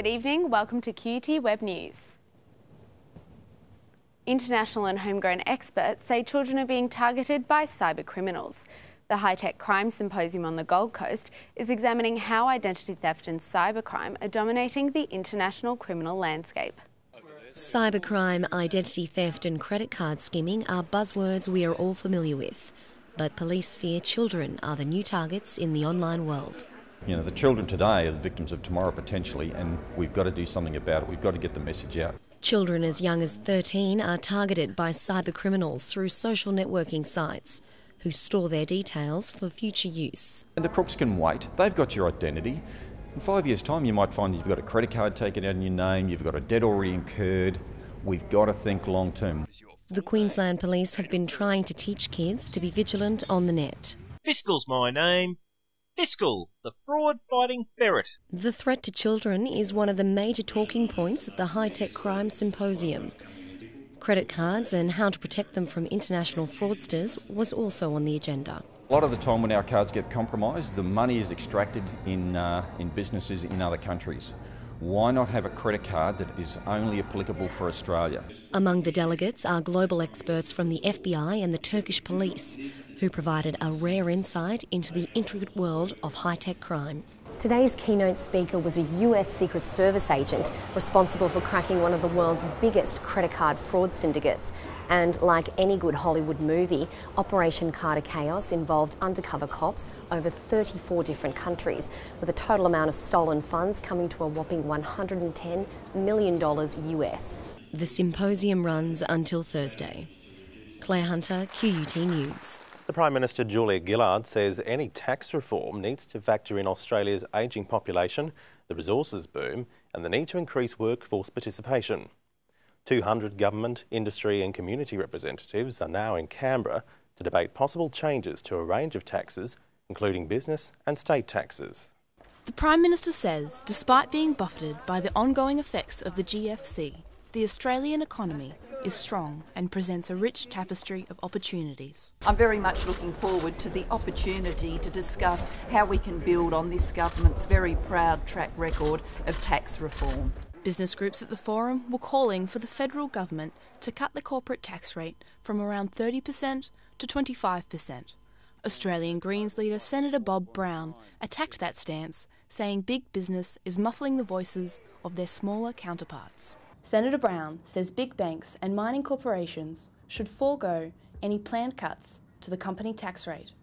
Good evening, welcome to QUT Web News. International and homegrown experts say children are being targeted by cyber criminals. The high-tech Crime Symposium on the Gold Coast is examining how identity theft and cybercrime are dominating the international criminal landscape. Cybercrime, identity theft and credit card skimming are buzzwords we are all familiar with. But police fear children are the new targets in the online world. You know, the children today are the victims of tomorrow potentially, and we've got to do something about it. We've got to get the message out. Children as young as 13 are targeted by cyber criminals through social networking sites who store their details for future use. And the crooks can wait. They've got your identity. In 5 years' time, you might find you've got a credit card taken out in your name, you've got a debt already incurred. We've got to think long term. The Queensland Police have been trying to teach kids to be vigilant on the net. Fiscal's my name. Fiscal, the fraud-fighting ferret. The threat to children is one of the major talking points at the high-tech Crime Symposium. Credit cards and how to protect them from international fraudsters was also on the agenda. A lot of the time when our cards get compromised, the money is extracted in businesses in other countries. Why not have a credit card that is only applicable for Australia? Among the delegates are global experts from the FBI and the Turkish police, who provided a rare insight into the intricate world of high-tech crime. Today's keynote speaker was a US Secret Service agent responsible for cracking one of the world's biggest credit card fraud syndicates. And like any good Hollywood movie, Operation Carter Chaos involved undercover cops over 34 different countries, with a total amount of stolen funds coming to a whopping $110 million US. The symposium runs until Thursday. Clare Hunter, QUT News. The Prime Minister Julia Gillard says any tax reform needs to factor in Australia's ageing population, the resources boom and the need to increase workforce participation. 200 government, industry and community representatives are now in Canberra to debate possible changes to a range of taxes, including business and state taxes. The Prime Minister says, despite being buffeted by the ongoing effects of the GFC, the Australian economy is strong and presents a rich tapestry of opportunities. I'm very much looking forward to the opportunity to discuss how we can build on this government's very proud track record of tax reform. Business groups at the forum were calling for the federal government to cut the corporate tax rate from around 30% to 25%. Australian Greens leader Senator Bob Brown attacked that stance, saying big business is muffling the voices of their smaller counterparts. Senator Brown says big banks and mining corporations should forego any planned cuts to the company tax rate,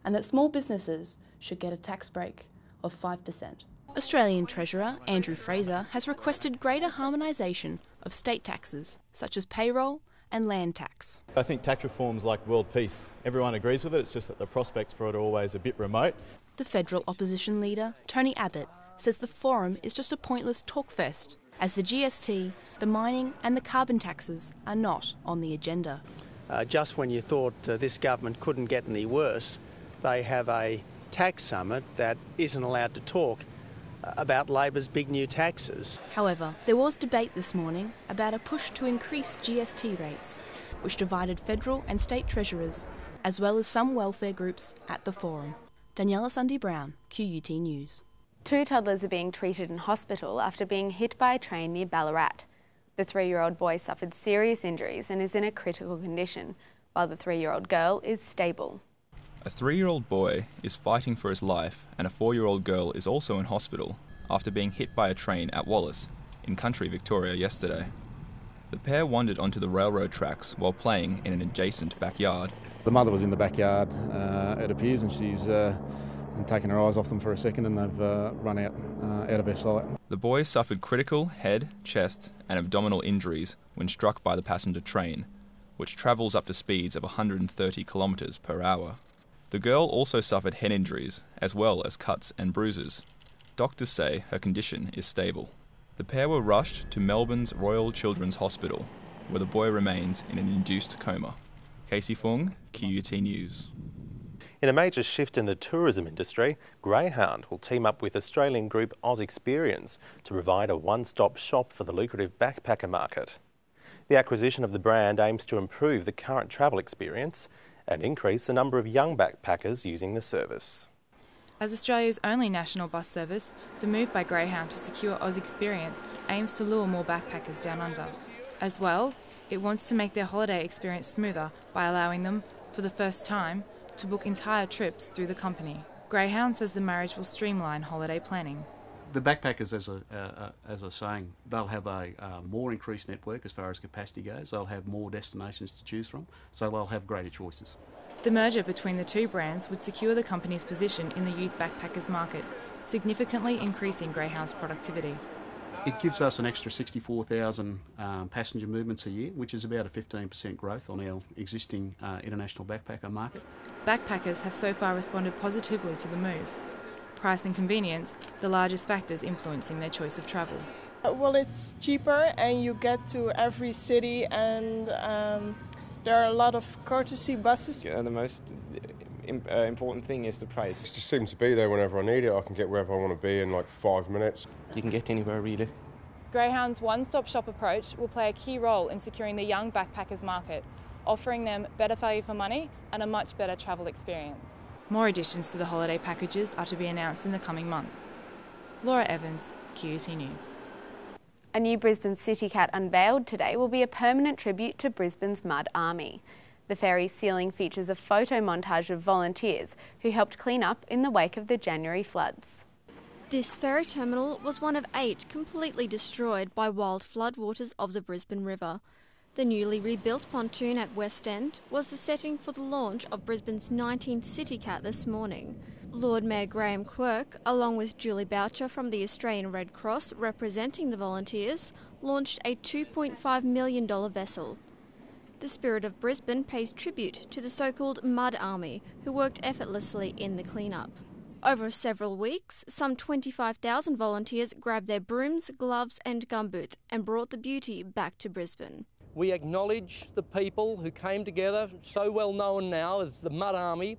and that small businesses should get a tax break of 5%. Australian Treasurer Andrew Fraser has requested greater harmonisation of state taxes, such as payroll and land tax. I think tax reform's like world peace. Everyone agrees with it, it's just that the prospects for it are always a bit remote. The federal opposition leader, Tony Abbott, says the forum is just a pointless talkfest, as the GST, the mining and the carbon taxes are not on the agenda. Just when you thought this government couldn't get any worse, they have a tax summit that isn't allowed to talk about Labor's big new taxes. However, there was debate this morning about a push to increase GST rates, which divided federal and state treasurers, as well as some welfare groups at the forum. Daniela Sunday-Brown, QUT News. 2 toddlers are being treated in hospital after being hit by a train near Ballarat. The 3-year-old boy suffered serious injuries and is in a critical condition, while the 3-year-old girl is stable. A 3-year-old boy is fighting for his life and a 4-year-old girl is also in hospital after being hit by a train at Wallace, in country Victoria yesterday. The pair wandered onto the railroad tracks while playing in an adjacent backyard. The mother was in the backyard, it appears, and she's taken her eyes off them for a second and they've run out of her sight. The boy suffered critical head, chest and abdominal injuries when struck by the passenger train, which travels up to speeds of 130 kilometres per hour. The girl also suffered head injuries, as well as cuts and bruises. Doctors say her condition is stable. The pair were rushed to Melbourne's Royal Children's Hospital, where the boy remains in an induced coma. Casey Fung, QUT News. In a major shift in the tourism industry, Greyhound will team up with Australian group Oz Experience to provide a one-stop shop for the lucrative backpacker market. The acquisition of the brand aims to improve the current travel experience and increase the number of young backpackers using the service. As Australia's only national bus service, the move by Greyhound to secure Oz Experience aims to lure more backpackers down under. As well, it wants to make their holiday experience smoother by allowing them, for the first time, to book entire trips through the company. Greyhound says the marriage will streamline holiday planning. The backpackers, as I was saying, they'll have a more increased network as far as capacity goes. They'll have more destinations to choose from, so they'll have greater choices. The merger between the two brands would secure the company's position in the youth backpackers market, significantly increasing Greyhound's productivity. It gives us an extra 64,000 passenger movements a year, which is about a 15% growth on our existing international backpacker market. Backpackers have so far responded positively to the move. Price and convenience, the largest factors influencing their choice of travel. Well, it's cheaper and you get to every city, and there are a lot of courtesy buses. The most important thing is the price. It just seems to be there whenever I need it. I can get wherever I want to be in like 5 minutes. You can get anywhere really. Greyhound's one-stop shop approach will play a key role in securing the young backpackers market, offering them better value for money and a much better travel experience. More additions to the holiday packages are to be announced in the coming months. Laura Evans, QUT News. A new Brisbane CityCat unveiled today will be a permanent tribute to Brisbane's Mud Army. The ferry's ceiling features a photo montage of volunteers who helped clean up in the wake of the January floods. This ferry terminal was one of 8 completely destroyed by wild floodwaters of the Brisbane River. The newly rebuilt pontoon at West End was the setting for the launch of Brisbane's 19th CityCat this morning. Lord Mayor Graham Quirk, along with Julie Boucher from the Australian Red Cross representing the volunteers, launched a $2.5 million vessel. The Spirit of Brisbane pays tribute to the so-called Mud Army, who worked effortlessly in the clean-up. Over several weeks, some 25,000 volunteers grabbed their brooms, gloves and gumboots and brought the beauty back to Brisbane. We acknowledge the people who came together, so well known now as the Mud Army,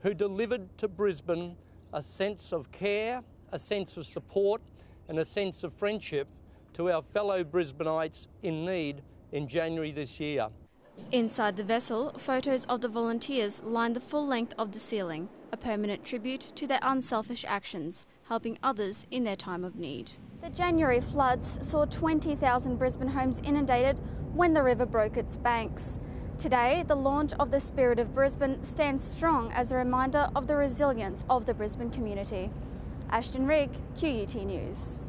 who delivered to Brisbane a sense of care, a sense of support and a sense of friendship to our fellow Brisbaneites in need in January this year. Inside the vessel, photos of the volunteers line the full length of the ceiling, a permanent tribute to their unselfish actions, helping others in their time of need. The January floods saw 20,000 Brisbane homes inundated when the river broke its banks. Today, the launch of the Spirit of Brisbane stands strong as a reminder of the resilience of the Brisbane community. Ashton, Rigg, QUT News.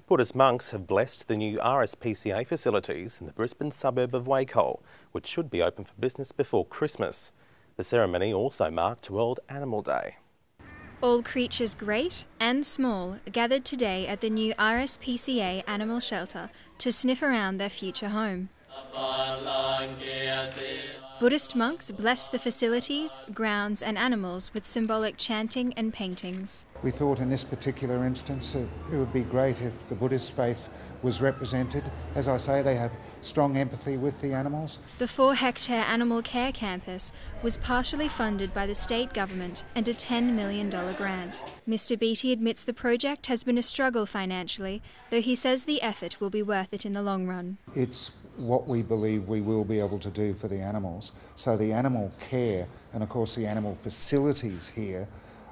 Buddhist monks have blessed the new RSPCA facilities in the Brisbane suburb of Wacol, which should be open for business before Christmas. The ceremony also marked World Animal Day. All creatures great and small gathered today at the new RSPCA animal shelter to sniff around their future home. Buddhist monks blessed the facilities, grounds and animals with symbolic chanting and paintings. We thought in this particular instance it would be great if the Buddhist faith was represented. As I say, they have strong empathy with the animals. The 4-hectare animal care campus was partially funded by the state government and a $10 million grant. Mr. Beatty admits the project has been a struggle financially, though he says the effort will be worth it in the long run. It's what we believe we will be able to do for the animals. So the animal care and of course the animal facilities here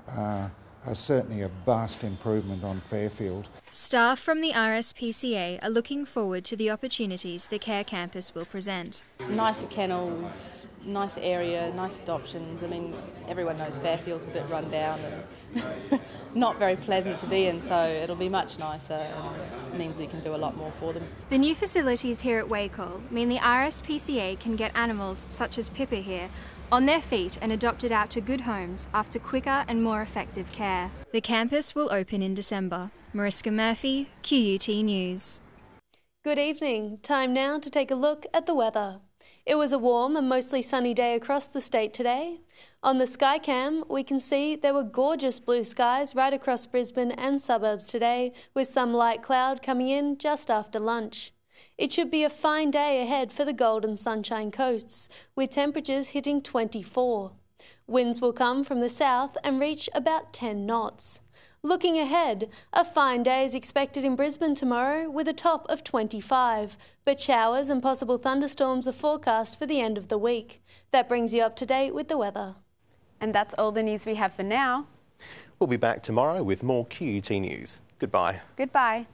are certainly a vast improvement on Fairfield. Staff from the RSPCA are looking forward to the opportunities the care campus will present. Nicer kennels, nice area, nice adoptions. I mean, everyone knows Fairfield's a bit run down and not very pleasant to be in, so it'll be much nicer and means we can do a lot more for them. The new facilities here at Wacol mean the RSPCA can get animals such as Pippa here on their feet and adopted out to good homes after quicker and more effective care. The campus will open in December. Mariska Murphy, QUT News. Good evening. Time now to take a look at the weather. It was a warm and mostly sunny day across the state today. On the Skycam, we can see there were gorgeous blue skies right across Brisbane and suburbs today, with some light cloud coming in just after lunch. It should be a fine day ahead for the Golden Sunshine Coasts, with temperatures hitting 24. Winds will come from the south and reach about 10 knots. Looking ahead, a fine day is expected in Brisbane tomorrow with a top of 25, but showers and possible thunderstorms are forecast for the end of the week. That brings you up to date with the weather. And that's all the news we have for now. We'll be back tomorrow with more QUT news. Goodbye. Goodbye.